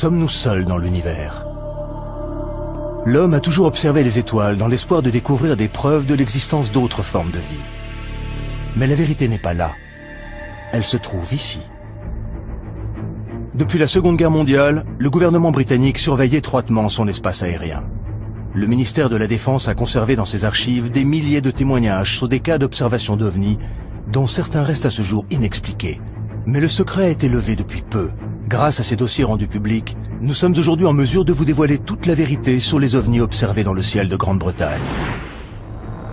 sommes-nous seuls dans l'univers? L'homme a toujours observé les étoiles dans l'espoir de découvrir des preuves de l'existence d'autres formes de vie. Mais la vérité n'est pas là. Elle se trouve ici. Depuis la Seconde Guerre mondiale, le gouvernement britannique surveille étroitement son espace aérien. Le ministère de la Défense a conservé dans ses archives des milliers de témoignages sur des cas d'observation d'OVNI, dont certains restent à ce jour inexpliqués. Mais le secret a été levé depuis peu. Grâce à ces dossiers rendus publics, nous sommes aujourd'hui en mesure de vous dévoiler toute la vérité sur les ovnis observés dans le ciel de Grande-Bretagne.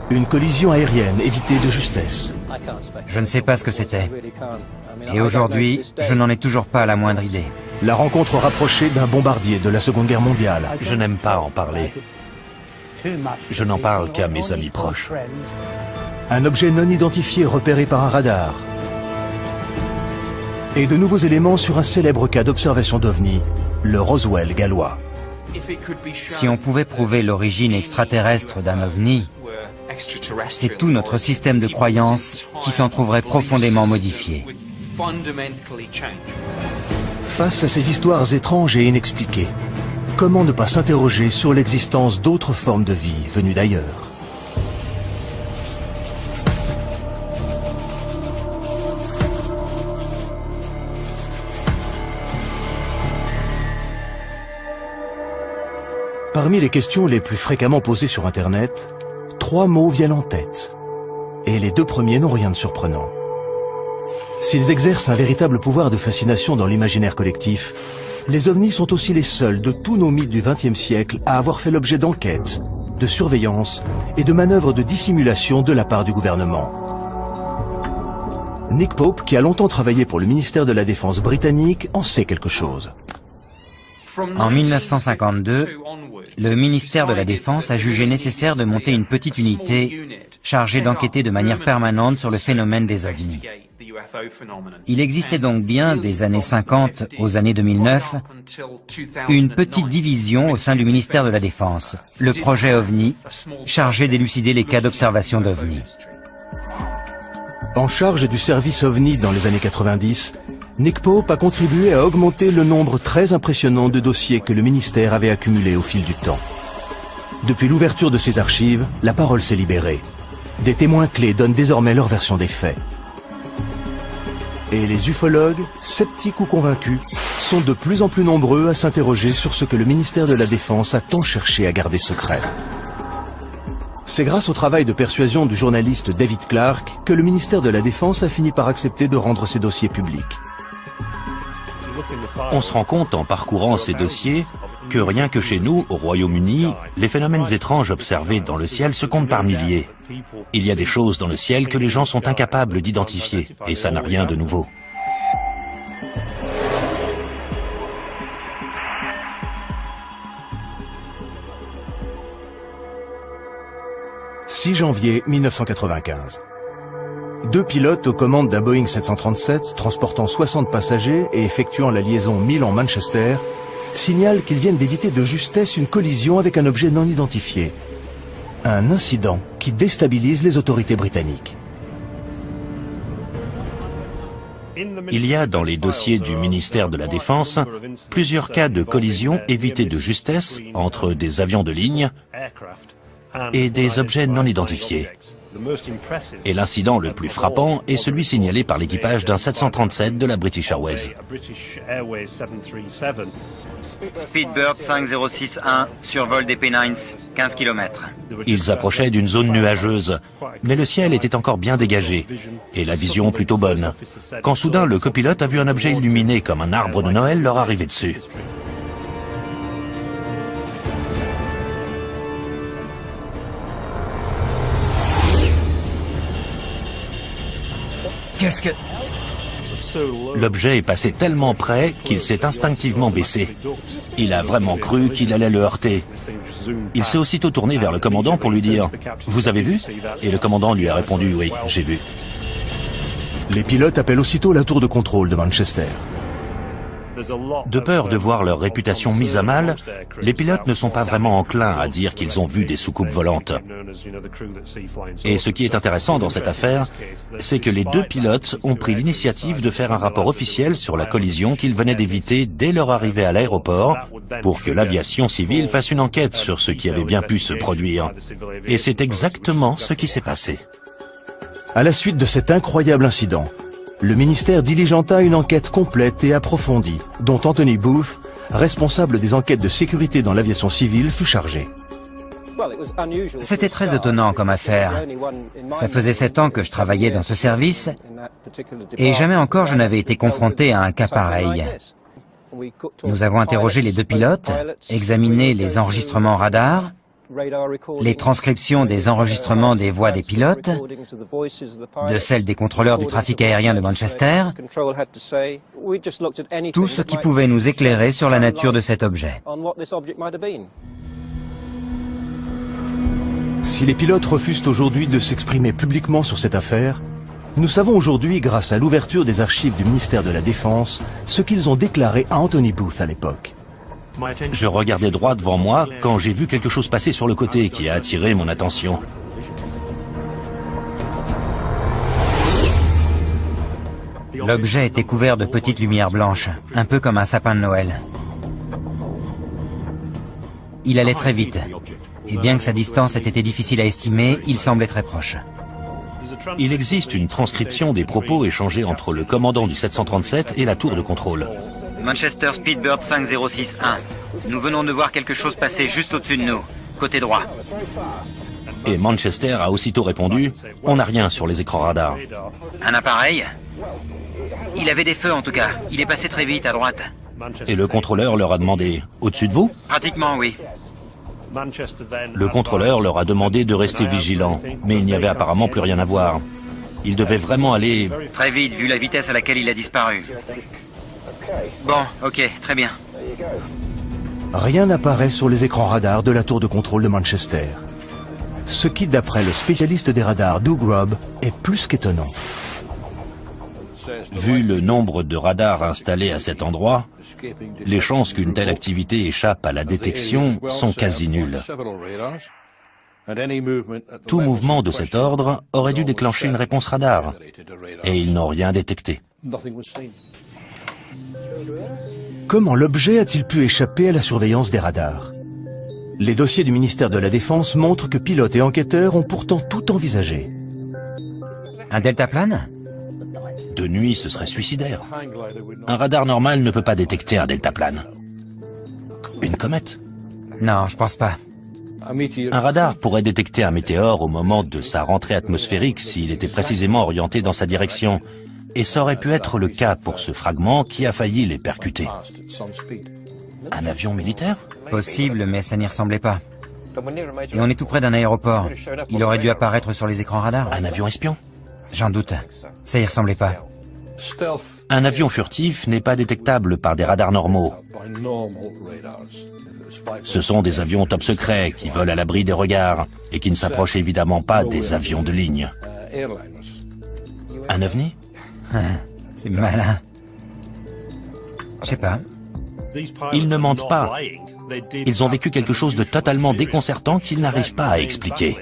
Une collision aérienne évitée de justesse. Je ne sais pas ce que c'était. Et aujourd'hui, je n'en ai toujours pas la moindre idée. La rencontre rapprochée d'un bombardier de la Seconde Guerre mondiale. Je n'aime pas en parler. Je n'en parle qu'à mes amis proches. Un objet non identifié repéré par un radar. Et de nouveaux éléments sur un célèbre cas d'observation d'OVNI, le Roswell gallois. Si on pouvait prouver l'origine extraterrestre d'un OVNI, c'est tout notre système de croyances qui s'en trouverait profondément modifié. Face à ces histoires étranges et inexpliquées, comment ne pas s'interroger sur l'existence d'autres formes de vie venues d'ailleurs? Parmi les questions les plus fréquemment posées sur Internet, 3 mots viennent en tête. Et les 2 premiers n'ont rien de surprenant. S'ils exercent un véritable pouvoir de fascination dans l'imaginaire collectif, les ovnis sont aussi les seuls de tous nos mythes du XXe siècle à avoir fait l'objet d'enquêtes, de surveillance et de manœuvres de dissimulation de la part du gouvernement. Nick Pope, qui a longtemps travaillé pour le ministère de la Défense britannique, en sait quelque chose. En 1952, le ministère de la Défense a jugé nécessaire de monter une petite unité chargée d'enquêter de manière permanente sur le phénomène des ovnis. Il existait donc bien, des années 50 aux années 2009, une petite division au sein du ministère de la Défense, le projet OVNI, chargé d'élucider les cas d'observation d'OVNI. En charge du service OVNI dans les années 90, Nick Pope a contribué à augmenter le nombre très impressionnant de dossiers que le ministère avait accumulés au fil du temps. Depuis l'ouverture de ses archives, la parole s'est libérée. Des témoins clés donnent désormais leur version des faits. Et les ufologues, sceptiques ou convaincus, sont de plus en plus nombreux à s'interroger sur ce que le ministère de la Défense a tant cherché à garder secret. C'est grâce au travail de persuasion du journaliste David Clark que le ministère de la Défense a fini par accepter de rendre ses dossiers publics. On se rend compte en parcourant ces dossiers que rien que chez nous, au Royaume-Uni, les phénomènes étranges observés dans le ciel se comptent par milliers. Il y a des choses dans le ciel que les gens sont incapables d'identifier, et ça n'a rien de nouveau. « 6 janvier 1995. 2 pilotes aux commandes d'un Boeing 737 transportant 60 passagers et effectuant la liaison Milan-Manchester signalent qu'ils viennent d'éviter de justesse une collision avec un objet non identifié. Un incident qui déstabilise les autorités britanniques. Il y a dans les dossiers du ministère de la Défense plusieurs cas de collision évités de justesse entre des avions de ligne et des objets non identifiés. Et l'incident le plus frappant est celui signalé par l'équipage d'un 737 de la British Airways. Speedbird 5061, survol des Pennines, 15 km. Ils approchaient d'une zone nuageuse, mais le ciel était encore bien dégagé, et la vision plutôt bonne, quand soudain le copilote a vu un objet illuminé comme un arbre de Noël leur arriver dessus. Qu'est-ce que... L'objet est passé tellement près qu'il s'est instinctivement baissé. Il a vraiment cru qu'il allait le heurter. Il s'est aussitôt tourné vers le commandant pour lui dire « Vous avez vu ?» Et le commandant lui a répondu « Oui, j'ai vu ». Les pilotes appellent aussitôt la tour de contrôle de Manchester. De peur de voir leur réputation mise à mal, les pilotes ne sont pas vraiment enclins à dire qu'ils ont vu des soucoupes volantes. Et ce qui est intéressant dans cette affaire, c'est que les deux pilotes ont pris l'initiative de faire un rapport officiel sur la collision qu'ils venaient d'éviter dès leur arrivée à l'aéroport, pour que l'aviation civile fasse une enquête sur ce qui avait bien pu se produire. Et c'est exactement ce qui s'est passé. À la suite de cet incroyable incident, le ministère diligenta une enquête complète et approfondie, dont Anthony Booth, responsable des enquêtes de sécurité dans l'aviation civile, fut chargé. C'était très étonnant comme affaire. Ça faisait 7 ans que je travaillais dans ce service et jamais encore je n'avais été confronté à un cas pareil. Nous avons interrogé les deux pilotes, examiné les enregistrements radars, les transcriptions des enregistrements des voix des pilotes, de celles des contrôleurs du trafic aérien de Manchester, tout ce qui pouvait nous éclairer sur la nature de cet objet. Si les pilotes refusent aujourd'hui de s'exprimer publiquement sur cette affaire, nous savons aujourd'hui, grâce à l'ouverture des archives du ministère de la Défense, ce qu'ils ont déclaré à Anthony Booth à l'époque. Je regardais droit devant moi quand j'ai vu quelque chose passer sur le côté qui a attiré mon attention. L'objet était couvert de petites lumières blanches, un peu comme un sapin de Noël. Il allait très vite, et bien que sa distance ait été difficile à estimer, il semblait très proche. Il existe une transcription des propos échangés entre le commandant du 737 et la tour de contrôle. Manchester Speedbird 5061. Nous venons de voir quelque chose passer juste au-dessus de nous, côté droit. Et Manchester a aussitôt répondu « On n'a rien sur les écrans radars ». Un appareil? Il avait des feux en tout cas, il est passé très vite à droite. Et le contrôleur leur a demandé « Au-dessus de vous ?» Pratiquement oui. Le contrôleur leur a demandé de rester vigilants, mais il n'y avait apparemment plus rien à voir. Ils devaient vraiment aller... Très vite, vu la vitesse à laquelle il a disparu. Bon, ok, très bien. Rien n'apparaît sur les écrans radars de la tour de contrôle de Manchester. Ce qui, d'après le spécialiste des radars Doug Robb, est plus qu'étonnant. Vu le nombre de radars installés à cet endroit, les chances qu'une telle activité échappe à la détection sont quasi nulles. Tout mouvement de cet ordre aurait dû déclencher une réponse radar, et ils n'ont rien détecté. Comment l'objet a-t-il pu échapper à la surveillance des radars? Les dossiers du ministère de la Défense montrent que pilotes et enquêteurs ont pourtant tout envisagé. Un deltaplane? De nuit, ce serait suicidaire. Un radar normal ne peut pas détecter un deltaplane. Une comète? Non, je pense pas. Un radar pourrait détecter un météore au moment de sa rentrée atmosphérique s'il était précisément orienté dans sa direction. Et ça aurait pu être le cas pour ce fragment qui a failli les percuter. Un avion militaire? Possible, mais ça n'y ressemblait pas. Et on est tout près d'un aéroport. Il aurait dû apparaître sur les écrans radars. Un avion espion? J'en doute. Ça y ressemblait pas. Un avion furtif n'est pas détectable par des radars normaux. Ce sont des avions top secrets qui volent à l'abri des regards et qui ne s'approchent évidemment pas des avions de ligne. Un ovni? C'est malin. Je sais pas. Ils ne mentent pas. Ils ont vécu quelque chose de totalement déconcertant qu'ils n'arrivent pas à expliquer.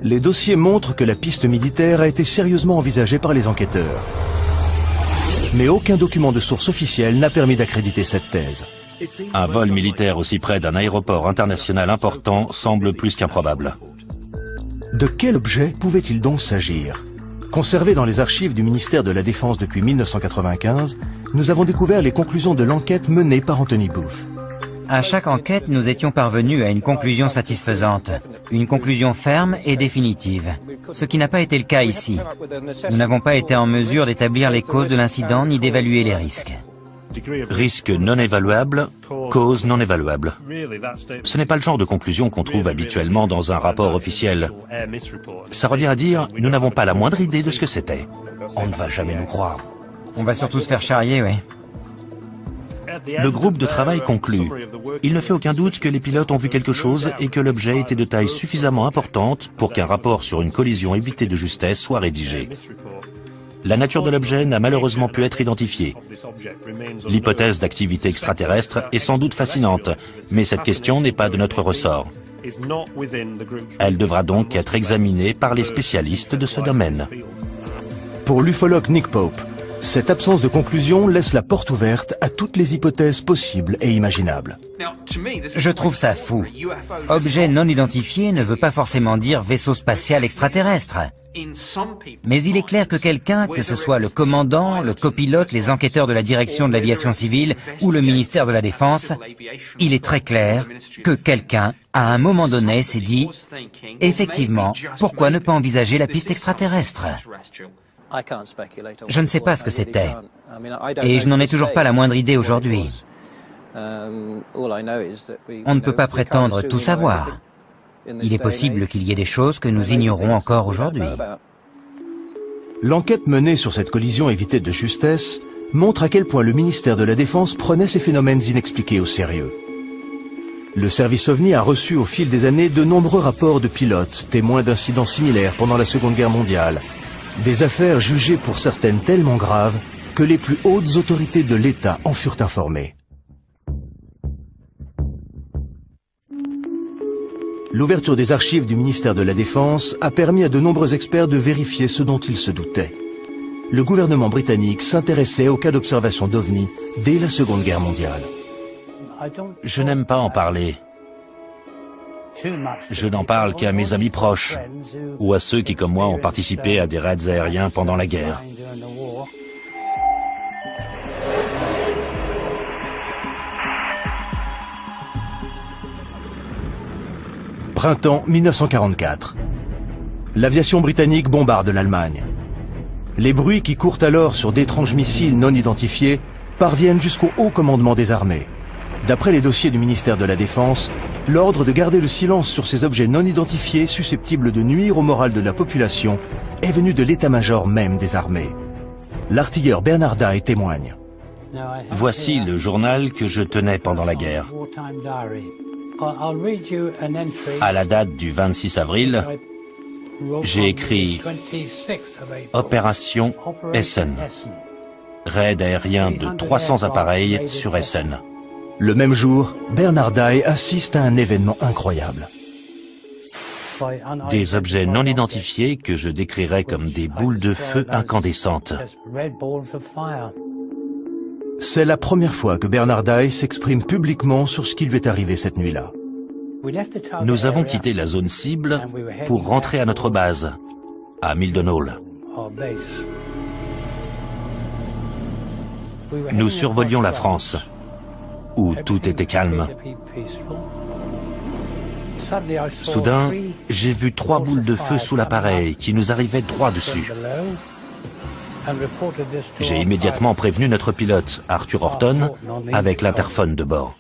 Les dossiers montrent que la piste militaire a été sérieusement envisagée par les enquêteurs. Mais aucun document de source officielle n'a permis d'accréditer cette thèse. Un vol militaire aussi près d'un aéroport international important semble plus qu'improbable. De quel objet pouvait-il donc s'agir? Conservé dans les archives du ministère de la Défense depuis 1995, nous avons découvert les conclusions de l'enquête menée par Anthony Booth. À chaque enquête, nous étions parvenus à une conclusion satisfaisante, une conclusion ferme et définitive, ce qui n'a pas été le cas ici. Nous n'avons pas été en mesure d'établir les causes de l'incident ni d'évaluer les risques. Risque non évaluable, cause non évaluable. Ce n'est pas le genre de conclusion qu'on trouve habituellement dans un rapport officiel. Ça revient à dire, nous n'avons pas la moindre idée de ce que c'était. On ne va jamais nous croire. On va surtout se faire charrier, oui. Le groupe de travail conclut. Il ne fait aucun doute que les pilotes ont vu quelque chose et que l'objet était de taille suffisamment importante pour qu'un rapport sur une collision évitée de justesse soit rédigé. la nature de l'objet n'a malheureusement pu être identifiée. L'hypothèse d'activité extraterrestre est sans doute fascinante, mais cette question n'est pas de notre ressort. Elle devra donc être examinée par les spécialistes de ce domaine. Pour l'ufologue Nick Pope, cette absence de conclusion laisse la porte ouverte à toutes les hypothèses possibles et imaginables. Je trouve ça fou. Objet non identifié ne veut pas forcément dire vaisseau spatial extraterrestre. Mais il est clair que quelqu'un, que ce soit le commandant, le copilote, les enquêteurs de la direction de l'aviation civile ou le ministère de la Défense, il est très clair que quelqu'un, à un moment donné, s'est dit « Effectivement, pourquoi ne pas envisager la piste extraterrestre ?» Je ne sais pas ce que c'était, et je n'en ai toujours pas la moindre idée aujourd'hui. On ne peut pas prétendre tout savoir. Il est possible qu'il y ait des choses que nous ignorons encore aujourd'hui. L'enquête menée sur cette collision évitée de justesse montre à quel point le ministère de la Défense prenait ces phénomènes inexpliqués au sérieux. Le service OVNI a reçu au fil des années de nombreux rapports de pilotes, témoins d'incidents similaires pendant la Seconde Guerre mondiale. Des affaires jugées pour certaines tellement graves que les plus hautes autorités de l'État en furent informées. L'ouverture des archives du ministère de la Défense a permis à de nombreux experts de vérifier ce dont ils se doutaient. Le gouvernement britannique s'intéressait aux cas d'observation d'OVNI dès la Seconde Guerre mondiale. Je n'aime pas en parler. Je n'en parle qu'à mes amis proches ou à ceux qui, comme moi, ont participé à des raids aériens pendant la guerre. Printemps 1944. L'aviation britannique bombarde l'Allemagne. Les bruits qui courent alors sur d'étranges missiles non identifiés parviennent jusqu'au haut commandement des armées. D'après les dossiers du ministère de la Défense, l'ordre de garder le silence sur ces objets non identifiés susceptibles de nuire au moral de la population est venu de l'état-major même des armées. L'artilleur Bernard Day témoigne. Voici le journal que je tenais pendant la guerre. À la date du 26 avril, j'ai écrit « Opération Essen ». Raid aérien de 300 appareils sur Essen. Le même jour, Bernard Day assiste à un événement incroyable. Des objets non identifiés que je décrirais comme des boules de feu incandescentes. C'est la première fois que Bernard Day s'exprime publiquement sur ce qui lui est arrivé cette nuit-là. Nous avons quitté la zone cible pour rentrer à notre base, à Mildenhall. Nous survolions la France, où tout était calme. Soudain, j'ai vu 3 boules de feu sous l'appareil qui nous arrivaient droit dessus. J'ai immédiatement prévenu notre pilote, Arthur Horton, avec l'interphone de bord.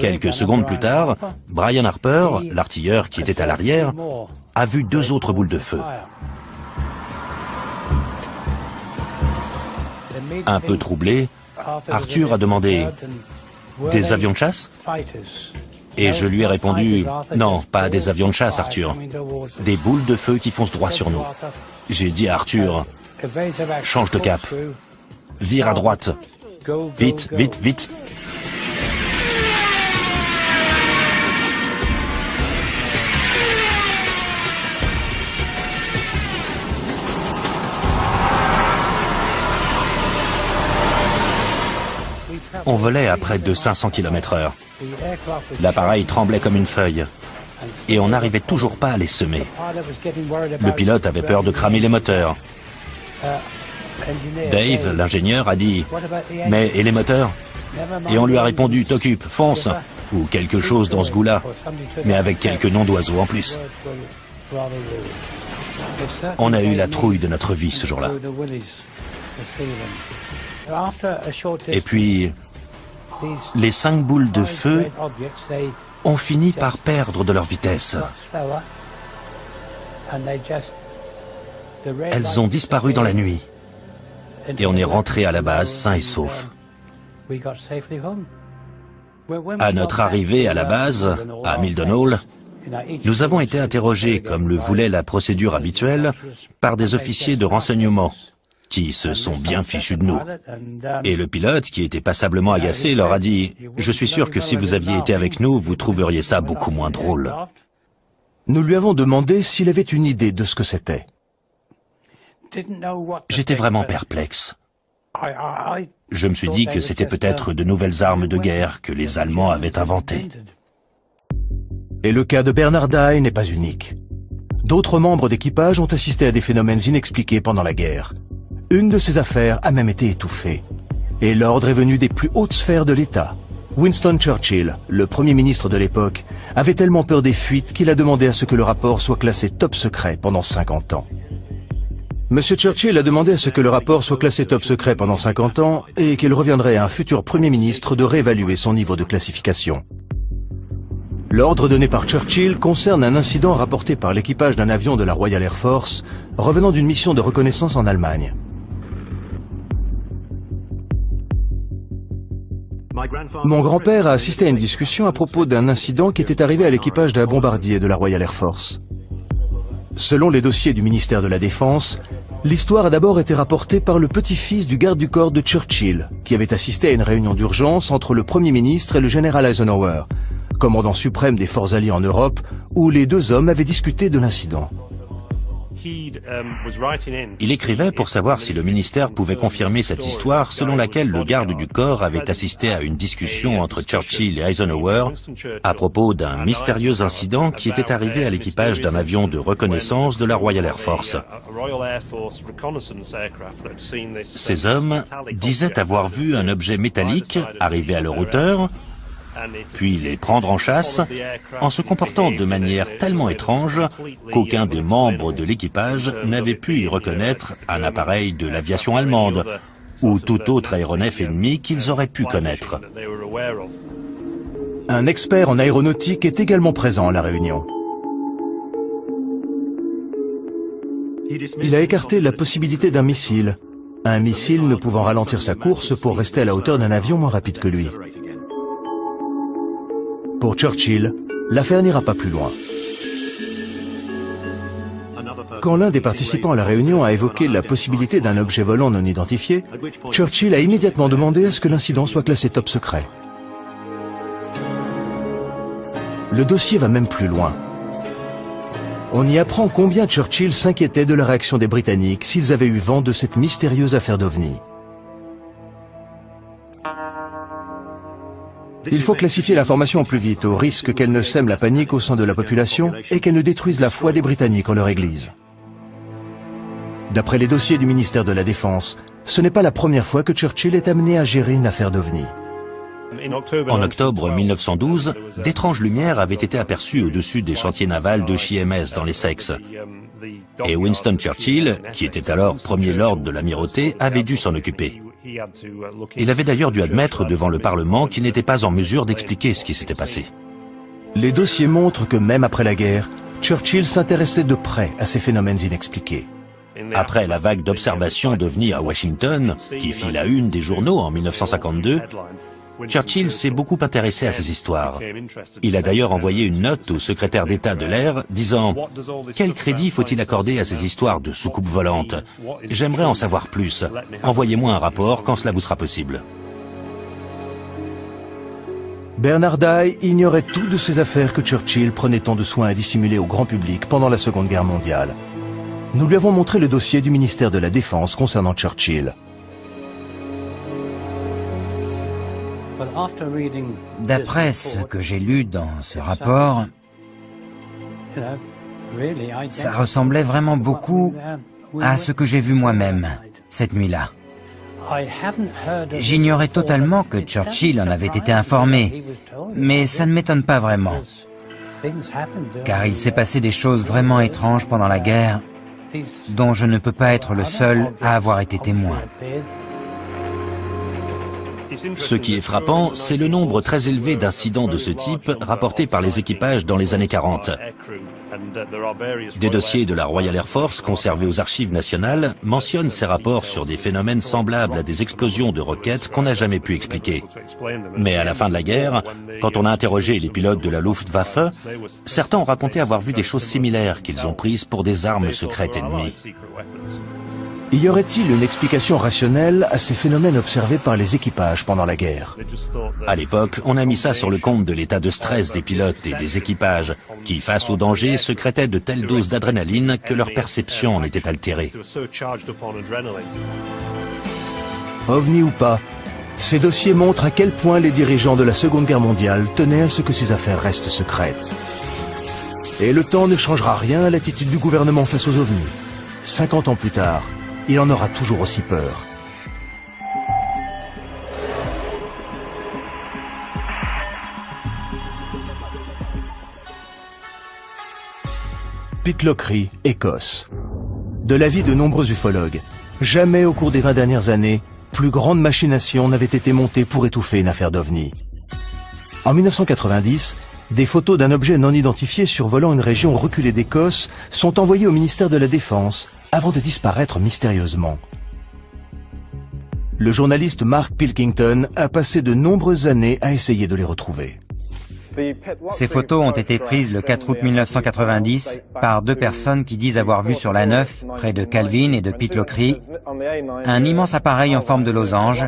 Quelques secondes plus tard, Brian Harper, l'artilleur qui était à l'arrière, a vu 2 autres boules de feu. Un peu troublé, Arthur a demandé « Des avions de chasse ?» Et je lui ai répondu « Non, pas des avions de chasse, Arthur. Des boules de feu qui foncent droit sur nous. » J'ai dit à Arthur « Change de cap. Vire à droite. Vite, vite, vite. » On volait à près de 500 km/h. L'appareil tremblait comme une feuille. Et on n'arrivait toujours pas à les semer. Le pilote avait peur de cramer les moteurs. Dave, l'ingénieur, a dit « Mais et les moteurs ?» Et on lui a répondu « T'occupe, fonce !» ou quelque chose dans ce goût-là, mais avec quelques noms d'oiseaux en plus. On a eu la trouille de notre vie ce jour-là. Et puis, les 5 boules de feu ont fini par perdre de leur vitesse. Elles ont disparu dans la nuit. Et on est rentré à la base sain et sauf. À notre arrivée à la base, à Mildenhall, Nous avons été interrogés, comme le voulait la procédure habituelle, par des officiers de renseignement, qui se sont bien fichus de nous. Et le pilote, qui était passablement agacé, leur a dit « Je suis sûr que si vous aviez été avec nous, vous trouveriez ça beaucoup moins drôle. » Nous lui avons demandé s'il avait une idée de ce que c'était. J'étais vraiment perplexe. Je me suis dit que c'était peut-être de nouvelles armes de guerre que les Allemands avaient inventées. Et le cas de Bernard Dye n'est pas unique. D'autres membres d'équipage ont assisté à des phénomènes inexpliqués pendant la guerre. Une de ces affaires a même été étouffée. Et l'ordre est venu des plus hautes sphères de l'État. Winston Churchill, le Premier ministre de l'époque, avait tellement peur des fuites qu'il a demandé à ce que le rapport soit classé top secret pendant 50 ans. Monsieur Churchill a demandé à ce que le rapport soit classé top secret pendant 50 ans et qu'il reviendrait à un futur Premier ministre de réévaluer son niveau de classification. L'ordre donné par Churchill concerne un incident rapporté par l'équipage d'un avion de la Royal Air Force revenant d'une mission de reconnaissance en Allemagne. Mon grand-père a assisté à une discussion à propos d'un incident qui était arrivé à l'équipage d'un bombardier de la Royal Air Force. Selon les dossiers du ministère de la Défense, l'histoire a d'abord été rapportée par le petit-fils du garde du corps de Churchill, qui avait assisté à une réunion d'urgence entre le Premier ministre et le général Eisenhower, commandant suprême des forces alliées en Europe, où les deux hommes avaient discuté de l'incident. Il écrivait pour savoir si le ministère pouvait confirmer cette histoire selon laquelle le garde du corps avait assisté à une discussion entre Churchill et Eisenhower à propos d'un mystérieux incident qui était arrivé à l'équipage d'un avion de reconnaissance de la Royal Air Force. Ces hommes disaient avoir vu un objet métallique arriver à leur hauteur, puis les prendre en chasse, en se comportant de manière tellement étrange qu'aucun des membres de l'équipage n'avait pu y reconnaître un appareil de l'aviation allemande ou tout autre aéronef ennemi qu'ils auraient pu connaître. Un expert en aéronautique est également présent à la réunion. Il a écarté la possibilité d'un missile, un missile ne pouvant ralentir sa course pour rester à la hauteur d'un avion moins rapide que lui. Pour Churchill, l'affaire n'ira pas plus loin. Quand l'un des participants à la réunion a évoqué la possibilité d'un objet volant non identifié, Churchill a immédiatement demandé à ce que l'incident soit classé top secret. Le dossier va même plus loin. On y apprend combien Churchill s'inquiétait de la réaction des Britanniques s'ils avaient eu vent de cette mystérieuse affaire d'OVNI. Il faut classifier l'information au plus vite, au risque qu'elle ne sème la panique au sein de la population et qu'elle ne détruise la foi des Britanniques en leur Église. D'après les dossiers du ministère de la Défense, ce n'est pas la première fois que Churchill est amené à gérer une affaire d'OVNI. En octobre 1912, d'étranges lumières avaient été aperçues au-dessus des chantiers navals de HMS dans l'Essex. Et Winston Churchill, qui était alors Premier Lord de l'Amirauté, avait dû s'en occuper. Il avait d'ailleurs dû admettre devant le Parlement qu'il n'était pas en mesure d'expliquer ce qui s'était passé. Les dossiers montrent que même après la guerre, Churchill s'intéressait de près à ces phénomènes inexpliqués. Après la vague d'observations d'OVNI à Washington, qui fit la une des journaux en 1952, Churchill s'est beaucoup intéressé à ces histoires. Il a d'ailleurs envoyé une note au secrétaire d'État de l'air disant « Quel crédit faut-il accorder à ces histoires de soucoupes volantes? J'aimerais en savoir plus. Envoyez-moi un rapport quand cela vous sera possible. » Bernard Dye ignorait tout de ces affaires que Churchill prenait tant de soin à dissimuler au grand public pendant la Seconde Guerre mondiale. Nous lui avons montré le dossier du ministère de la Défense concernant Churchill. D'après ce que j'ai lu dans ce rapport, ça ressemblait vraiment beaucoup à ce que j'ai vu moi-même cette nuit-là. J'ignorais totalement que Churchill en avait été informé, mais ça ne m'étonne pas vraiment, car il s'est passé des choses vraiment étranges pendant la guerre, dont je ne peux pas être le seul à avoir été témoin. Ce qui est frappant, c'est le nombre très élevé d'incidents de ce type rapportés par les équipages dans les années 40. Des dossiers de la Royal Air Force conservés aux archives nationales mentionnent ces rapports sur des phénomènes semblables à des explosions de roquettes qu'on n'a jamais pu expliquer. Mais à la fin de la guerre, quand on a interrogé les pilotes de la Luftwaffe, certains ont raconté avoir vu des choses similaires qu'ils ont prises pour des armes secrètes ennemies. Y aurait-il une explication rationnelle à ces phénomènes observés par les équipages pendant la guerre? À l'époque, on a mis ça sur le compte de l'état de stress des pilotes et des équipages, qui, face au danger, secrétaient de telles doses d'adrénaline que leur perception en était altérée. OVNI ou pas, ces dossiers montrent à quel point les dirigeants de la Seconde Guerre mondiale tenaient à ce que ces affaires restent secrètes. Et le temps ne changera rien à l'attitude du gouvernement face aux OVNI. 50 ans plus tard, il en aura toujours aussi peur. Pitlochry, Écosse. De l'avis de nombreux ufologues, jamais au cours des 20 dernières années, plus grande machination n'avait été montée pour étouffer une affaire d'OVNI. En 1990, des photos d'un objet non identifié survolant une région reculée d'Écosse sont envoyées au ministère de la Défense avant de disparaître mystérieusement. Le journaliste Mark Pilkington a passé de nombreuses années à essayer de les retrouver. Ces photos ont été prises le 4 août 1990 par deux personnes qui disent avoir vu sur la 9, près de Calvin et de Pitlochry, un immense appareil en forme de losange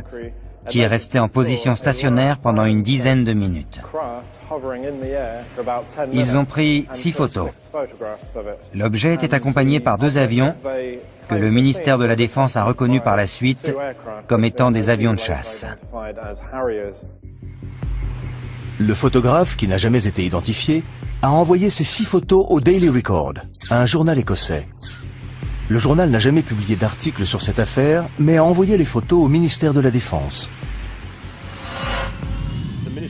qui est resté en position stationnaire pendant une dizaine de minutes. Ils ont pris 6 photos. L'objet était accompagné par 2 avions que le ministère de la Défense a reconnus par la suite comme étant des avions de chasse. Le photographe, qui n'a jamais été identifié, a envoyé ces 6 photos au Daily Record, un journal écossais. Le journal n'a jamais publié d'article sur cette affaire, mais a envoyé les photos au ministère de la Défense.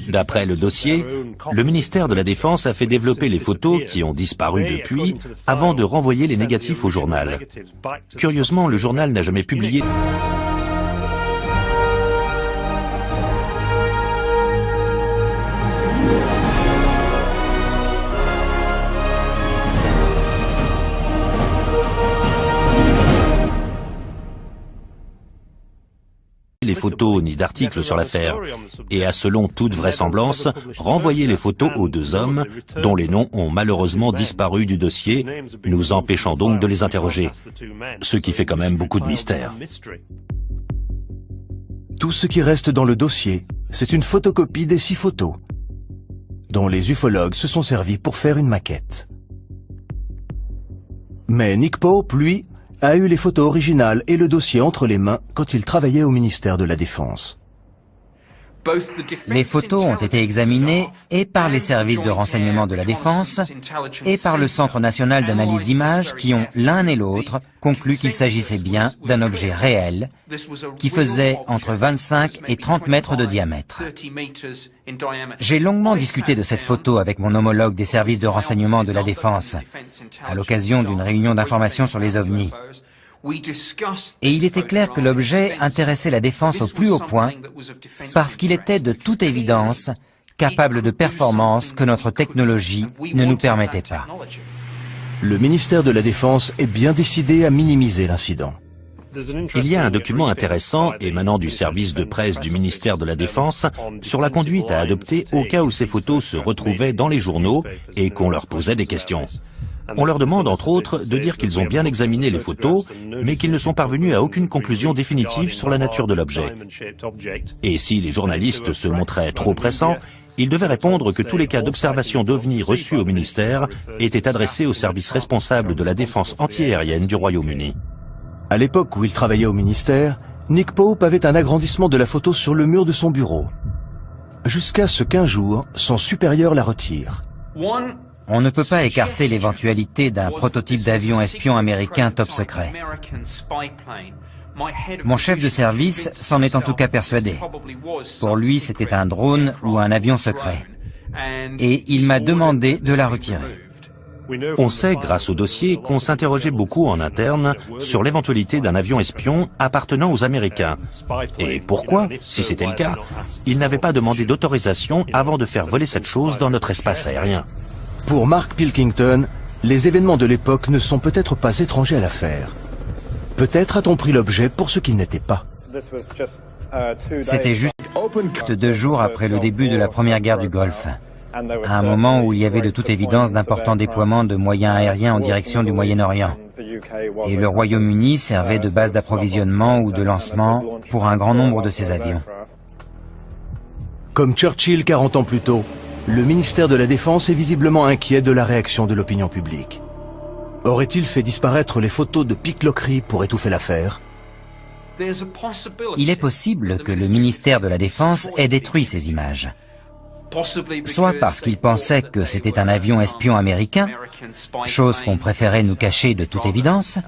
D'après le dossier, le ministère de la Défense a fait développer les photos qui ont disparu depuis avant de renvoyer les négatifs au journal. Curieusement, le journal n'a jamais publié les photos ni d'articles sur l'affaire, et a selon toute vraisemblance renvoyé les photos aux 2 hommes dont les noms ont malheureusement disparu du dossier, nous empêchant donc de les interroger, ce qui fait quand même beaucoup de mystère. Tout ce qui reste dans le dossier, c'est une photocopie des 6 photos, dont les ufologues se sont servis pour faire une maquette. Mais Nick Pope, lui, a eu les photos originales et le dossier entre les mains quand il travaillait au ministère de la Défense. Les photos ont été examinées et par les services de renseignement de la Défense et par le Centre national d'analyse d'images qui ont l'un et l'autre conclu qu'il s'agissait bien d'un objet réel qui faisait entre 25 et 30 mètres de diamètre. J'ai longuement discuté de cette photo avec mon homologue des services de renseignement de la Défense à l'occasion d'une réunion d'information sur les OVNI. Et il était clair que l'objet intéressait la Défense au plus haut point parce qu'il était de toute évidence capable de performances que notre technologie ne nous permettait pas. Le ministère de la Défense est bien décidé à minimiser l'incident. Il y a un document intéressant émanant du service de presse du ministère de la Défense sur la conduite à adopter au cas où ces photos se retrouvaient dans les journaux et qu'on leur posait des questions. On leur demande entre autres de dire qu'ils ont bien examiné les photos, mais qu'ils ne sont parvenus à aucune conclusion définitive sur la nature de l'objet. Et si les journalistes se montraient trop pressants, ils devaient répondre que tous les cas d'observation d'OVNI reçus au ministère étaient adressés au service responsable de la défense antiaérienne du Royaume-Uni. À l'époque où il travaillait au ministère, Nick Pope avait un agrandissement de la photo sur le mur de son bureau. Jusqu'à ce qu'un jour, son supérieur la retire. On ne peut pas écarter l'éventualité d'un prototype d'avion espion américain top secret. Mon chef de service s'en est en tout cas persuadé. Pour lui, c'était un drone ou un avion secret. Et il m'a demandé de la retirer. On sait, grâce au dossier, qu'on s'interrogeait beaucoup en interne sur l'éventualité d'un avion espion appartenant aux Américains. Et pourquoi, si c'était le cas, ils n'avaient pas demandé d'autorisation avant de faire voler cette chose dans notre espace aérien. Pour Mark Pilkington, les événements de l'époque ne sont peut-être pas étrangers à l'affaire. Peut-être a-t-on pris l'objet pour ce qu'il n'était pas. C'était juste 2 jours après le début de la première guerre du Golfe, à un moment où il y avait de toute évidence d'importants déploiements de moyens aériens en direction du Moyen-Orient. Et le Royaume-Uni servait de base d'approvisionnement ou de lancement pour un grand nombre de ces avions. Comme Churchill 40 ans plus tôt, le ministère de la Défense est visiblement inquiet de la réaction de l'opinion publique. Aurait-il fait disparaître les photos de pickloquerie pour étouffer l'affaire? Il est possible que le ministère de la Défense ait détruit ces images. Soit parce qu'il pensait que c'était un avion espion américain, chose qu'on préférait nous cacher de toute évidence,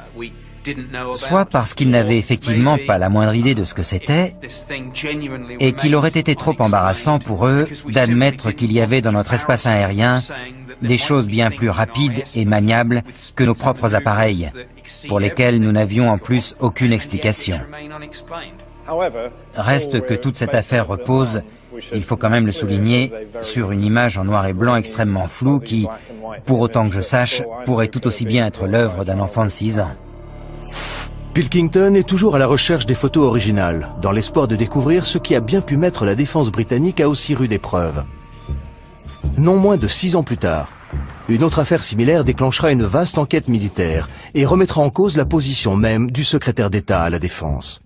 soit parce qu'ils n'avaient effectivement pas la moindre idée de ce que c'était et qu'il aurait été trop embarrassant pour eux d'admettre qu'il y avait dans notre espace aérien des choses bien plus rapides et maniables que nos propres appareils, pour lesquels nous n'avions en plus aucune explication. Reste que toute cette affaire repose, il faut quand même le souligner, sur une image en noir et blanc extrêmement floue qui, pour autant que je sache, pourrait tout aussi bien être l'œuvre d'un enfant de 6 ans. Pilkington est toujours à la recherche des photos originales, dans l'espoir de découvrir ce qui a bien pu mettre la défense britannique à aussi rude épreuve. Non moins de 6 ans plus tard, une autre affaire similaire déclenchera une vaste enquête militaire et remettra en cause la position même du secrétaire d'État à la Défense.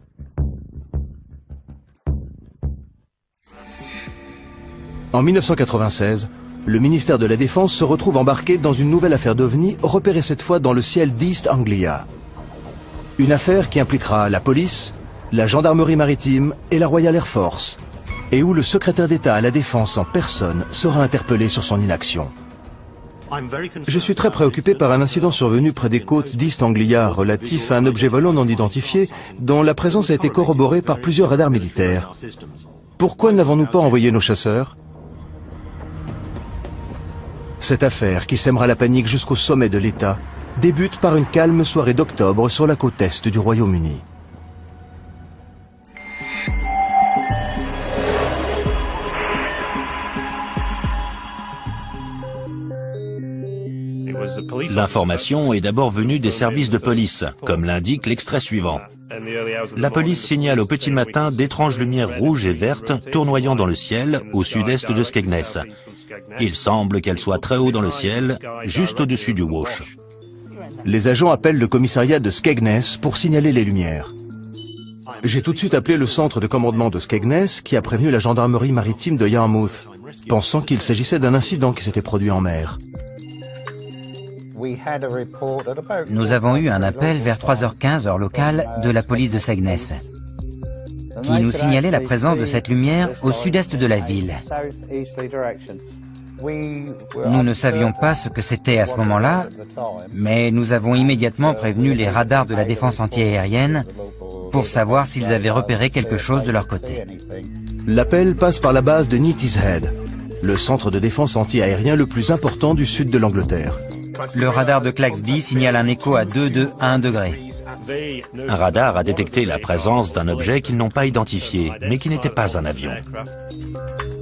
En 1996, le ministère de la Défense se retrouve embarqué dans une nouvelle affaire d'OVNI, repérée cette fois dans le ciel d'East Anglia. Une affaire qui impliquera la police, la gendarmerie maritime et la Royal Air Force, et où le secrétaire d'État à la Défense en personne sera interpellé sur son inaction. Je suis très préoccupé par un incident survenu près des côtes d'East Anglia relatif à un objet volant non identifié dont la présence a été corroborée par plusieurs radars militaires. Pourquoi n'avons-nous pas envoyé nos chasseurs ? Cette affaire, qui sèmera la panique jusqu'au sommet de l'État, débute par une calme soirée d'octobre sur la côte est du Royaume-Uni. L'information est d'abord venue des services de police, comme l'indique l'extrait suivant. La police signale au petit matin d'étranges lumières rouges et vertes tournoyant dans le ciel au sud-est de Skegness. Il semble qu'elles soient très haut dans le ciel, juste au-dessus du Wash. Les agents appellent le commissariat de Skegness pour signaler les lumières. J'ai tout de suite appelé le centre de commandement de Skegness qui a prévenu la gendarmerie maritime de Yarmouth, pensant qu'il s'agissait d'un incident qui s'était produit en mer. Nous avons eu un appel vers 3h15 heure locale de la police de Skegness, qui nous signalait la présence de cette lumière au sud-est de la ville. Nous ne savions pas ce que c'était à ce moment-là, mais nous avons immédiatement prévenu les radars de la défense antiaérienne pour savoir s'ils avaient repéré quelque chose de leur côté. L'appel passe par la base de Neatishead, le centre de défense antiaérien le plus important du sud de l'Angleterre. Le radar de Claxby signale un écho à 2,1 degrés. Un radar a détecté la présence d'un objet qu'ils n'ont pas identifié, mais qui n'était pas un avion.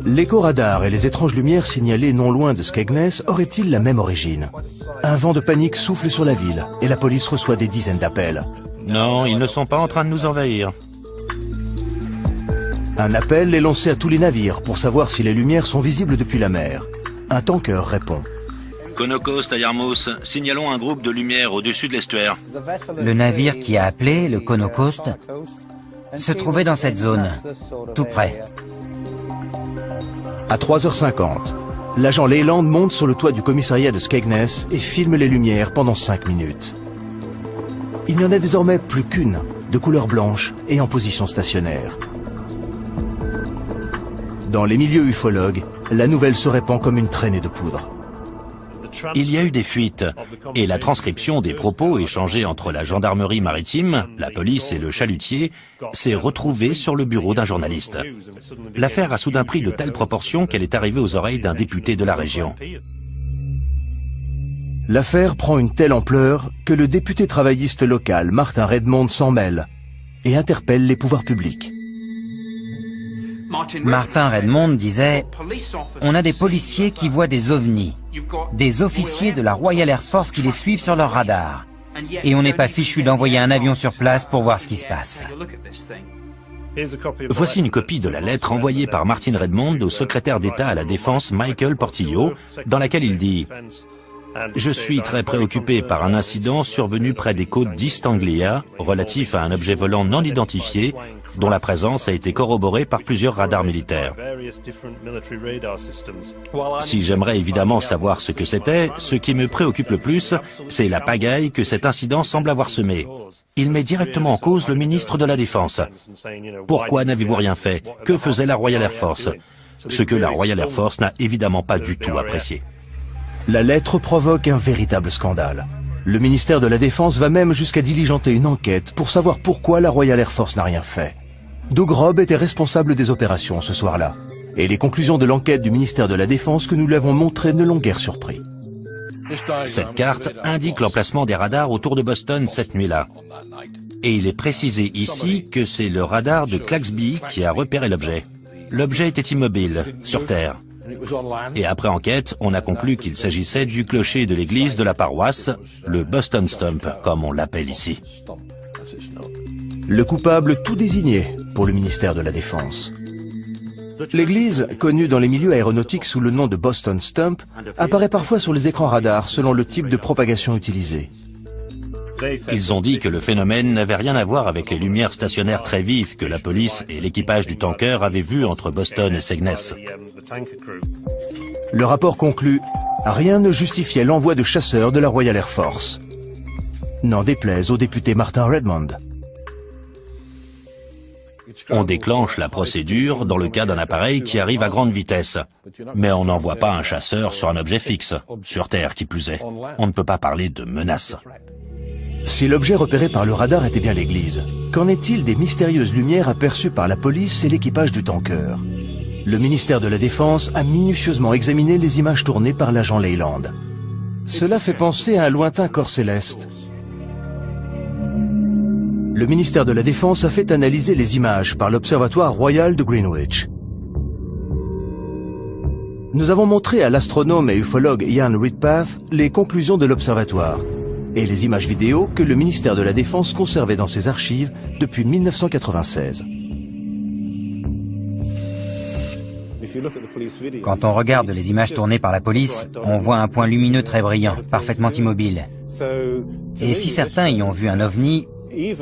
L'écho-radar et les étranges lumières signalées non loin de Skegness auraient-ils la même origine? Un vent de panique souffle sur la ville et la police reçoit des dizaines d'appels. Non, ils ne sont pas en train de nous envahir. Un appel est lancé à tous les navires pour savoir si les lumières sont visibles depuis la mer. Un tanker répond. Conocost à Yarmouth, signalons un groupe de lumière au-dessus de l'estuaire. Le navire qui a appelé, le Conocost, se trouvait dans cette zone, tout près. À 3h50, l'agent Leyland monte sur le toit du commissariat de Skegness et filme les lumières pendant 5 minutes. Il n'y en a désormais plus qu'une, de couleur blanche et en position stationnaire. Dans les milieux ufologues, la nouvelle se répand comme une traînée de poudre. Il y a eu des fuites, et la transcription des propos échangés entre la gendarmerie maritime, la police et le chalutier s'est retrouvée sur le bureau d'un journaliste. L'affaire a soudain pris de telles proportions qu'elle est arrivée aux oreilles d'un député de la région. L'affaire prend une telle ampleur que le député travailliste local Martin Redmond s'en mêle et interpelle les pouvoirs publics. Martin Redmond disait « On a des policiers qui voient des ovnis, des officiers de la Royal Air Force qui les suivent sur leur radar, et on n'est pas fichu d'envoyer un avion sur place pour voir ce qui se passe. » Voici une copie de la lettre envoyée par Martin Redmond au secrétaire d'État à la Défense Michael Portillo, dans laquelle il dit « Je suis très préoccupé par un incident survenu près des côtes d'East Anglia, relatif à un objet volant non identifié, dont la présence a été corroborée par plusieurs radars militaires. Si j'aimerais évidemment savoir ce que c'était, ce qui me préoccupe le plus, c'est la pagaille que cet incident semble avoir semée. Il met directement en cause le ministre de la Défense. Pourquoi n'avez-vous rien fait? Que faisait la Royal Air Force? Ce que la Royal Air Force n'a évidemment pas du tout apprécié. La lettre provoque un véritable scandale. Le ministère de la Défense va même jusqu'à diligenter une enquête pour savoir pourquoi la Royal Air Force n'a rien fait. Doug Robb était responsable des opérations ce soir-là, et les conclusions de l'enquête du ministère de la Défense que nous lui avons montrées ne l'ont guère surpris. Cette carte indique l'emplacement des radars autour de Boston cette nuit-là. Et il est précisé ici que c'est le radar de Claxby qui a repéré l'objet. L'objet était immobile, sur Terre. Et après enquête, on a conclu qu'il s'agissait du clocher de l'église de la paroisse, le Boston Stump, comme on l'appelle ici. Le coupable tout désigné pour le ministère de la Défense. L'église, connue dans les milieux aéronautiques sous le nom de Boston Stump, apparaît parfois sur les écrans radars selon le type de propagation utilisé. Ils ont dit que le phénomène n'avait rien à voir avec les lumières stationnaires très vives que la police et l'équipage du tanker avaient vues entre Boston et Skegness. Le rapport conclut « Rien ne justifiait l'envoi de chasseurs de la Royal Air Force ». N'en déplaise au député Martin Redmond. On déclenche la procédure dans le cas d'un appareil qui arrive à grande vitesse. Mais on n'envoie pas un chasseur sur un objet fixe, sur Terre qui plus est. On ne peut pas parler de menace. Si l'objet repéré par le radar était bien l'église, qu'en est-il des mystérieuses lumières aperçues par la police et l'équipage du tanker? Le ministère de la Défense a minutieusement examiné les images tournées par l'agent Leyland. Cela fait penser à un lointain corps céleste. Le ministère de la Défense a fait analyser les images par l'Observatoire royal de Greenwich. Nous avons montré à l'astronome et ufologue Ian Redpath les conclusions de l'Observatoire et les images vidéo que le ministère de la Défense conservait dans ses archives depuis 1996. Quand on regarde les images tournées par la police, on voit un point lumineux très brillant, parfaitement immobile. Et si certains y ont vu un ovni,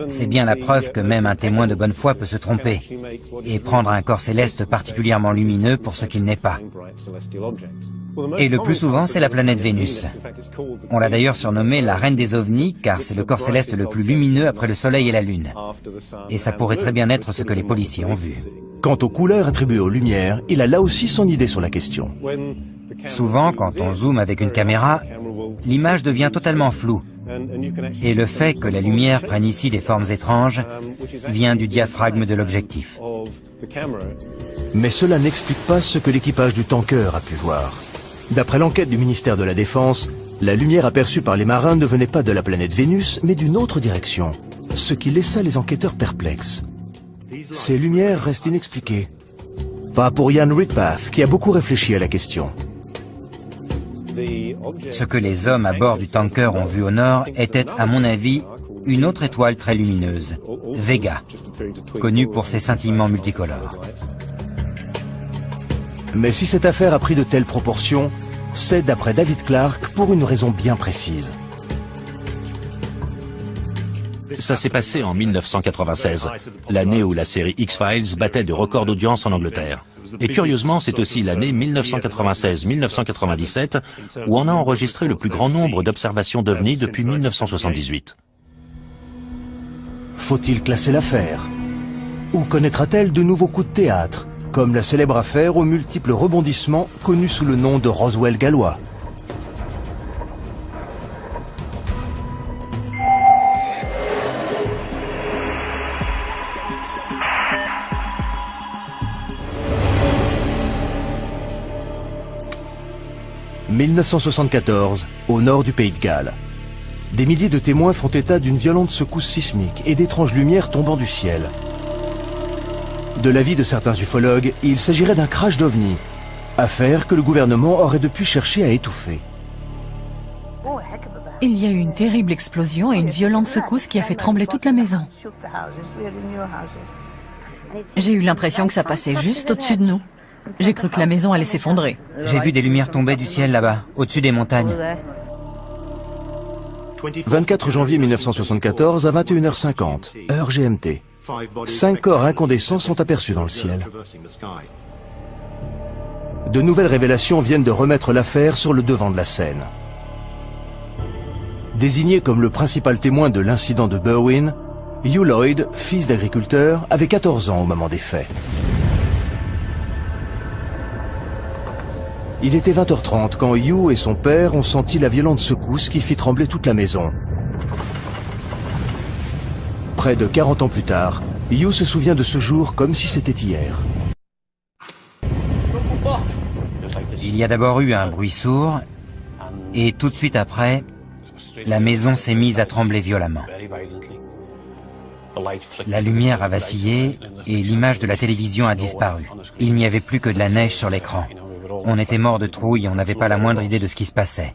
c'est bien la preuve que même un témoin de bonne foi peut se tromper et prendre un corps céleste particulièrement lumineux pour ce qu'il n'est pas. Et le plus souvent, c'est la planète Vénus. On l'a d'ailleurs surnommée la reine des ovnis, car c'est le corps céleste le plus lumineux après le Soleil et la Lune. Et ça pourrait très bien être ce que les policiers ont vu. Quant aux couleurs attribuées aux lumières, il a là aussi son idée sur la question. Souvent, quand on zoome avec une caméra, l'image devient totalement floue. Et le fait que la lumière prenne ici des formes étranges vient du diaphragme de l'objectif. Mais cela n'explique pas ce que l'équipage du tanker a pu voir. D'après l'enquête du ministère de la Défense, la lumière aperçue par les marins ne venait pas de la planète Vénus, mais d'une autre direction, ce qui laissa les enquêteurs perplexes. Ces lumières restent inexpliquées. Pas pour Ian Redpath, qui a beaucoup réfléchi à la question. Ce que les hommes à bord du tanker ont vu au nord était, à mon avis, une autre étoile très lumineuse, Vega, connue pour ses scintillements multicolores. Mais si cette affaire a pris de telles proportions, c'est, d'après David Clarke, pour une raison bien précise. Ça s'est passé en 1996, l'année où la série X-Files battait de records d'audience en Angleterre. Et curieusement, c'est aussi l'année 1996-1997 où on a enregistré le plus grand nombre d'observations d'OVNI depuis 1978. Faut-il classer l'affaire? Ou connaîtra-t-elle de nouveaux coups de théâtre, comme la célèbre affaire aux multiples rebondissements connue sous le nom de Roswell gallois? 1974, au nord du Pays de Galles. Des milliers de témoins font état d'une violente secousse sismique et d'étranges lumières tombant du ciel. De l'avis de certains ufologues, il s'agirait d'un crash d'OVNI, affaire que le gouvernement aurait depuis cherché à étouffer. Il y a eu une terrible explosion et une violente secousse qui a fait trembler toute la maison. J'ai eu l'impression que ça passait juste au-dessus de nous. J'ai cru que la maison allait s'effondrer. J'ai vu des lumières tomber du ciel là-bas, au-dessus des montagnes. 24 janvier 1974 à 21h50, heure GMT. 5 corps incandescents sont aperçus dans le ciel. De nouvelles révélations viennent de remettre l'affaire sur le devant de la scène. Désigné comme le principal témoin de l'incident de Berwyn, Hugh Lloyd, fils d'agriculteur, avait 14 ans au moment des faits. Il était 20h30 quand Hugh et son père ont senti la violente secousse qui fit trembler toute la maison. Près de 40 ans plus tard, Hugh se souvient de ce jour comme si c'était hier. Il y a d'abord eu un bruit sourd, et tout de suite après, la maison s'est mise à trembler violemment. La lumière a vacillé et l'image de la télévision a disparu. Il n'y avait plus que de la neige sur l'écran. On était morts de trouille et on n'avait pas la moindre idée de ce qui se passait.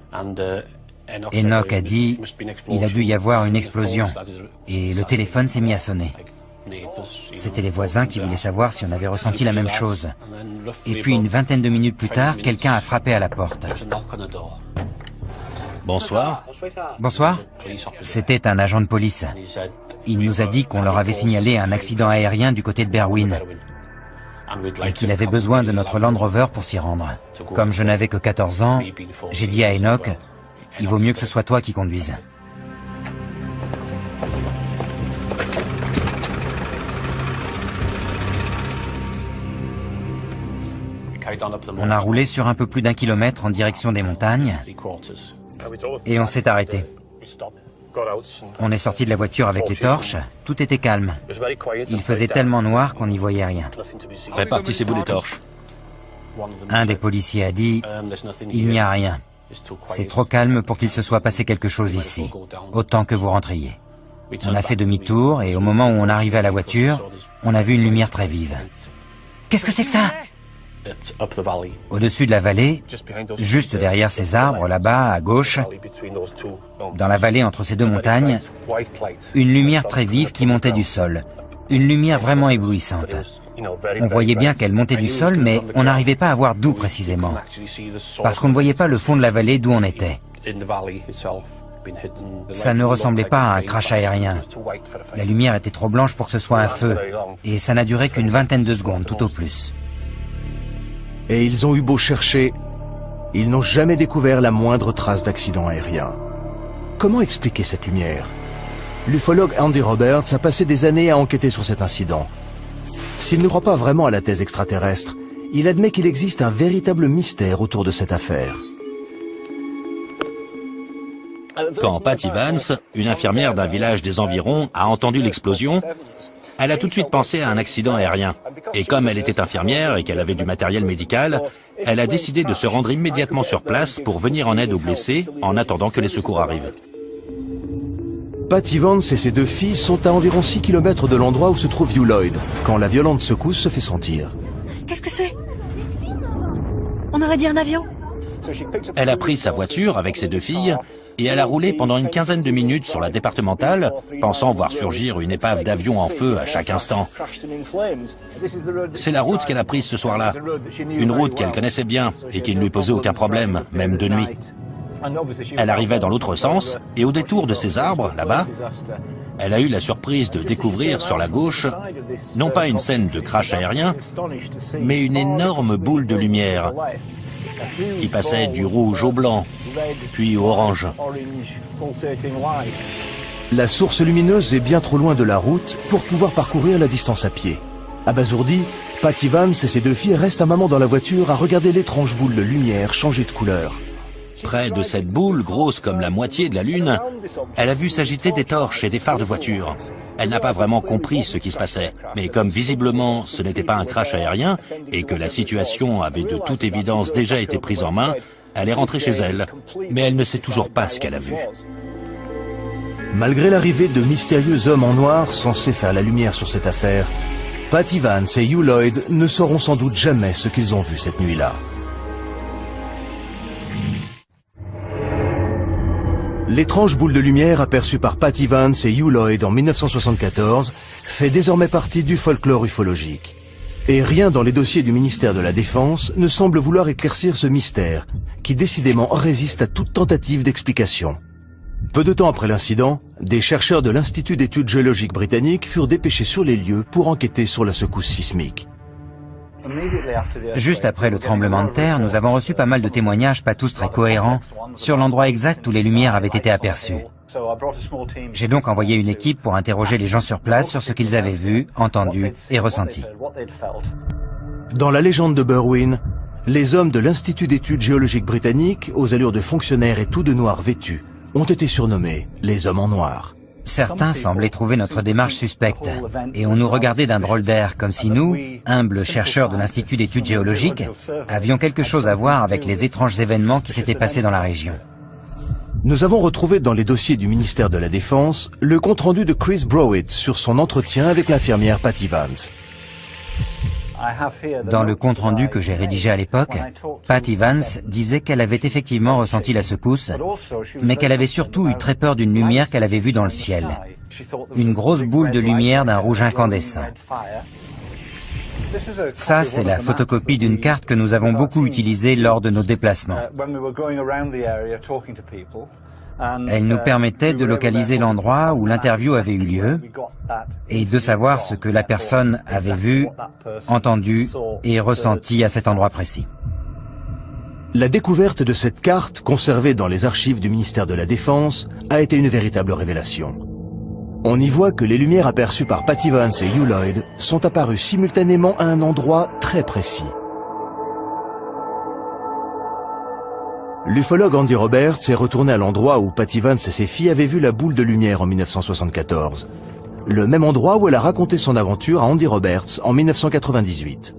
Enoch a dit, il a dû y avoir une explosion, et le téléphone s'est mis à sonner. C'étaient les voisins qui voulaient savoir si on avait ressenti la même chose. Et puis une vingtaine de minutes plus tard, quelqu'un a frappé à la porte. Bonsoir. Bonsoir. C'était un agent de police. Il nous a dit qu'on leur avait signalé un accident aérien du côté de Berwyn et qu'il avait besoin de notre Land Rover pour s'y rendre. Comme je n'avais que 14 ans, j'ai dit à Enoch, il vaut mieux que ce soit toi qui conduise. On a roulé sur un peu plus d'1 kilomètre en direction des montagnes et on s'est arrêté. On est sorti de la voiture avec les torches, tout était calme. Il faisait tellement noir qu'on n'y voyait rien. Répartissez-vous les torches. Un des policiers a dit, il n'y a rien. C'est trop calme pour qu'il se soit passé quelque chose ici. Autant que vous rentriez. On a fait demi-tour et au moment où on arrivait à la voiture, on a vu une lumière très vive. Qu'est-ce que c'est que ça ? Au-dessus de la vallée, juste derrière ces arbres, là-bas, à gauche, dans la vallée entre ces deux montagnes, une lumière très vive qui montait du sol. Une lumière vraiment éblouissante. On voyait bien qu'elle montait du sol, mais on n'arrivait pas à voir d'où précisément. Parce qu'on ne voyait pas le fond de la vallée d'où on était. Ça ne ressemblait pas à un crash aérien. La lumière était trop blanche pour que ce soit un feu, et ça n'a duré qu'une vingtaine de secondes, tout au plus. Et ils ont eu beau chercher, ils n'ont jamais découvert la moindre trace d'accident aérien. Comment expliquer cette lumière? L'ufologue Andy Roberts a passé des années à enquêter sur cet incident. S'il ne croit pas vraiment à la thèse extraterrestre, il admet qu'il existe un véritable mystère autour de cette affaire. Quand Patty Vance, une infirmière d'un village des environs, a entendu l'explosion, elle a tout de suite pensé à un accident aérien. Et comme elle était infirmière et qu'elle avait du matériel médical, elle a décidé de se rendre immédiatement sur place pour venir en aide aux blessés en attendant que les secours arrivent. Patty Vance et ses deux filles sont à environ 6 km de l'endroit où se trouve Hugh Lloyd, quand la violente secousse se fait sentir. Qu'est-ce que c'est? On aurait dit un avion. Elle a pris sa voiture avec ses deux filles et elle a roulé pendant une quinzaine de minutes sur la départementale, pensant voir surgir une épave d'avion en feu à chaque instant. C'est la route qu'elle a prise ce soir-là. Une route qu'elle connaissait bien et qui ne lui posait aucun problème, même de nuit. Elle arrivait dans l'autre sens et au détour de ces arbres, là-bas, elle a eu la surprise de découvrir sur la gauche, non pas une scène de crash aérien, mais une énorme boule de lumière qui passait du rouge au blanc, puis au orange. La source lumineuse est bien trop loin de la route pour pouvoir parcourir la distance à pied. Abasourdie, Patty Vance et ses deux filles restent un moment dans la voiture à regarder l'étrange boule de lumière changer de couleur. Près de cette boule, grosse comme la moitié de la Lune, elle a vu s'agiter des torches et des phares de voiture. Elle n'a pas vraiment compris ce qui se passait, mais comme visiblement ce n'était pas un crash aérien et que la situation avait de toute évidence déjà été prise en main, Elle est rentrée chez elle, mais elle ne sait toujours pas ce qu'elle a vu. Malgré l'arrivée de mystérieux hommes en noir censés faire la lumière sur cette affaire, Pat Evans et Hugh Lloyd ne sauront sans doute jamais ce qu'ils ont vu cette nuit-là. L'étrange boule de lumière aperçue par Pat Evans et Hugh Lloyd en 1974 fait désormais partie du folklore ufologique. Et rien dans les dossiers du ministère de la Défense ne semble vouloir éclaircir ce mystère, qui décidément résiste à toute tentative d'explication. Peu de temps après l'incident, des chercheurs de l'Institut d'études géologiques britanniques furent dépêchés sur les lieux pour enquêter sur la secousse sismique. Juste après le tremblement de terre, nous avons reçu pas mal de témoignages, pas tous très cohérents, sur l'endroit exact où les lumières avaient été aperçues. J'ai donc envoyé une équipe pour interroger les gens sur place sur ce qu'ils avaient vu, entendu et ressenti. Dans la légende de Berwyn, les hommes de l'Institut d'études géologiques britanniques, aux allures de fonctionnaires et tout de noir vêtus, ont été surnommés les hommes en noir. Certains semblaient trouver notre démarche suspecte, et on nous regardait d'un drôle d'air, comme si nous, humbles chercheurs de l'Institut d'études géologiques, avions quelque chose à voir avec les étranges événements qui s'étaient passés dans la région. Nous avons retrouvé dans les dossiers du ministère de la Défense le compte-rendu de Chris Browett sur son entretien avec l'infirmière Pat Evans. Dans le compte-rendu que j'ai rédigé à l'époque, Pat Evans disait qu'elle avait effectivement ressenti la secousse, mais qu'elle avait surtout eu très peur d'une lumière qu'elle avait vue dans le ciel. Une grosse boule de lumière d'un rouge incandescent. Ça, c'est la photocopie d'une carte que nous avons beaucoup utilisée lors de nos déplacements. Elle nous permettait de localiser l'endroit où l'interview avait eu lieu et de savoir ce que la personne avait vu, entendu et ressenti à cet endroit précis. La découverte de cette carte, conservée dans les archives du ministère de la Défense, a été une véritable révélation. On y voit que les lumières aperçues par Pat Evans et Hugh Lloyd sont apparues simultanément à un endroit très précis. L'ufologue Andy Roberts est retourné à l'endroit où Pat Evans et ses filles avaient vu la boule de lumière en 1974. Le même endroit où elle a raconté son aventure à Andy Roberts en 1998.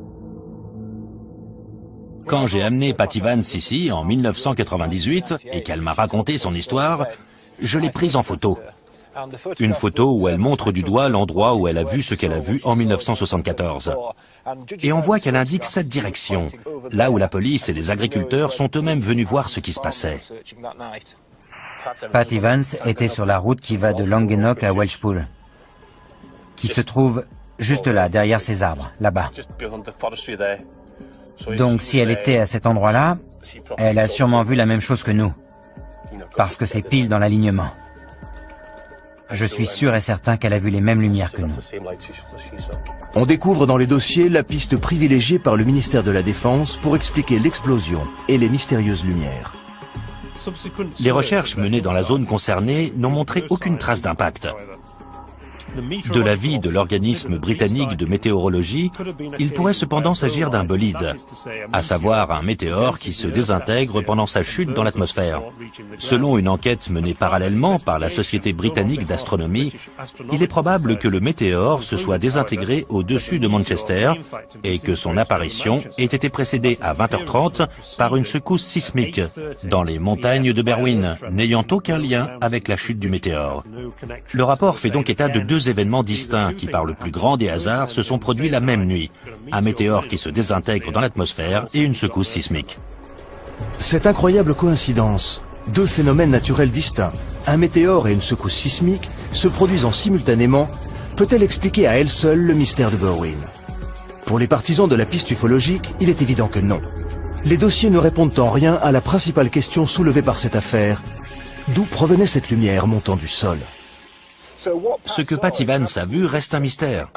Quand j'ai amené Pat Evans ici en 1998 et qu'elle m'a raconté son histoire, je l'ai prise en photo. Une photo où elle montre du doigt l'endroit où elle a vu ce qu'elle a vu en 1974. Et on voit qu'elle indique cette direction, là où la police et les agriculteurs sont eux-mêmes venus voir ce qui se passait. Pat Evans était sur la route qui va de Langennock à Welshpool, qui se trouve juste là, derrière ces arbres, là-bas. Donc si elle était à cet endroit-là, elle a sûrement vu la même chose que nous, parce que c'est pile dans l'alignement. Je suis sûr et certain qu'elle a vu les mêmes lumières que nous. On découvre dans les dossiers la piste privilégiée par le ministère de la Défense pour expliquer l'explosion et les mystérieuses lumières. Les recherches menées dans la zone concernée n'ont montré aucune trace d'impact. De l'avis de l'organisme britannique de météorologie, il pourrait cependant s'agir d'un bolide, à savoir un météore qui se désintègre pendant sa chute dans l'atmosphère. Selon une enquête menée parallèlement par la Société britannique d'astronomie, il est probable que le météore se soit désintégré au-dessus de Manchester et que son apparition ait été précédée à 20h30 par une secousse sismique dans les montagnes de Berwyn, n'ayant aucun lien avec la chute du météore. Le rapport fait donc état de deux événements distincts qui, par le plus grand des hasards, se sont produits la même nuit. Un météore qui se désintègre dans l'atmosphère et une secousse sismique. Cette incroyable coïncidence, deux phénomènes naturels distincts, un météore et une secousse sismique, se produisant simultanément, peut-elle expliquer à elle seule le mystère de Berwyn? Pour les partisans de la piste ufologique, il est évident que non. Les dossiers ne répondent en rien à la principale question soulevée par cette affaire. D'où provenait cette lumière montant du sol? Ce que Pat Evans a vu reste un mystère.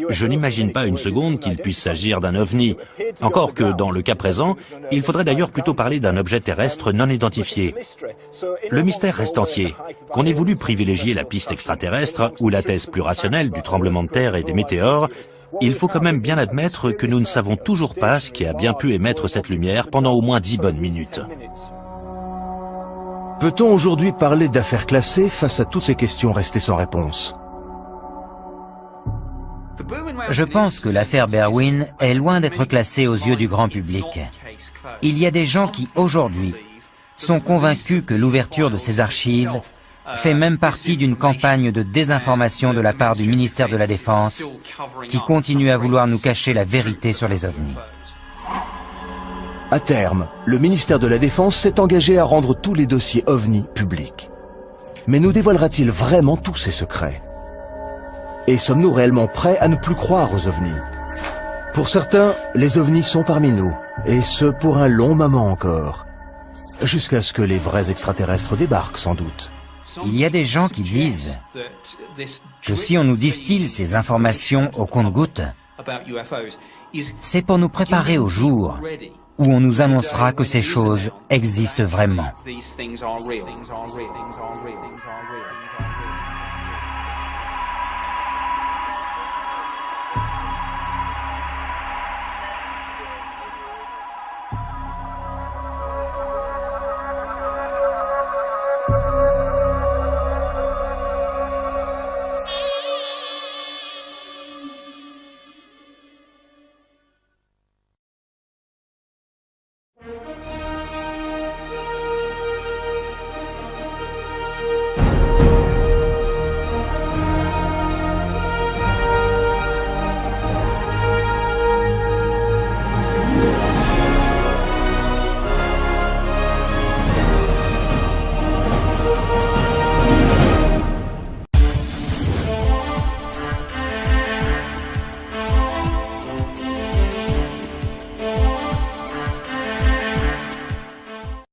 Je n'imagine pas une seconde qu'il puisse s'agir d'un ovni. Encore que, dans le cas présent, il faudrait d'ailleurs plutôt parler d'un objet terrestre non identifié. Le mystère reste entier. Qu'on ait voulu privilégier la piste extraterrestre ou la thèse plus rationnelle du tremblement de terre et des météores, il faut quand même bien admettre que nous ne savons toujours pas ce qui a bien pu émettre cette lumière pendant au moins 10 bonnes minutes. Peut-on aujourd'hui parler d'affaires classées face à toutes ces questions restées sans réponse? Je pense que l'affaire Berwyn est loin d'être classée aux yeux du grand public. Il y a des gens qui, aujourd'hui, sont convaincus que l'ouverture de ces archives fait même partie d'une campagne de désinformation de la part du ministère de la Défense qui continue à vouloir nous cacher la vérité sur les ovnis. À terme, le ministère de la Défense s'est engagé à rendre tous les dossiers OVNI publics. Mais nous dévoilera-t-il vraiment tous ces secrets? Et sommes-nous réellement prêts à ne plus croire aux ovnis? Pour certains, les ovnis sont parmi nous, et ce pour un long moment encore. Jusqu'à ce que les vrais extraterrestres débarquent, sans doute. Il y a des gens qui disent que si on nous distille ces informations au compte-gouttes, c'est pour nous préparer au jour où on nous annoncera que ces choses existent vraiment.